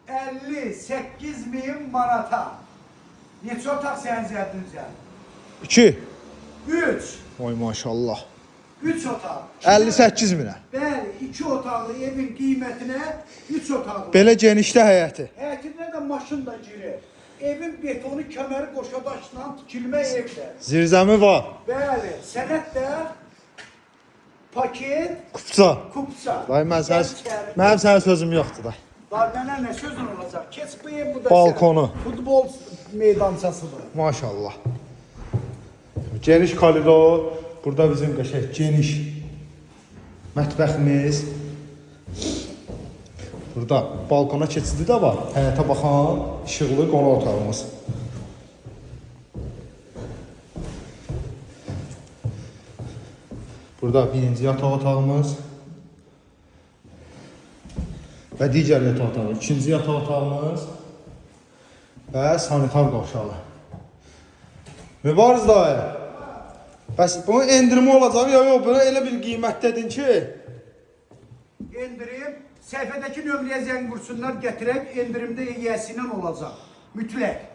58.000 manata. Neçə otaq sənin zərdinizə? 2. 3. Oy maşallah. 3 otaq. 58 minə. Bəli, 2 otaqlı evin qiymətinə 3 otaqlı. Belə genişdə həyəti. Həyətinə də maşın da girir. Evin betonu kəməri qoşadaşla tikilmə evdə. Zirzəmi var. Bəli, sənət də paket, Kupça. kupça. Day mənim sənə sözüm yoxdur da. Dar mənə nə sözün olacaq? Keç bu ev, bu da Balkonu. sənin. Futbol meydançasıdır. Maşallah. Geniş koridor. Burada bizim qəşəng geniş mətbəximiz. Burada balkona keçidi də var. Həyətə baxan işıqlı qonaq otağımız. Burada birinci yataq otağımız və digər yataq otağı, ikinci yataq otağımız və sanitar qovşağı. Mübariz dayı. Bəs bunun endirimi olacaq ya yox, belə elə bir qiymət dedin ki? Endirim, səhifədəki nömrəyə zəng vursunlar, gətirək, endirimdə yiyəsindən olacaq. Mütləq.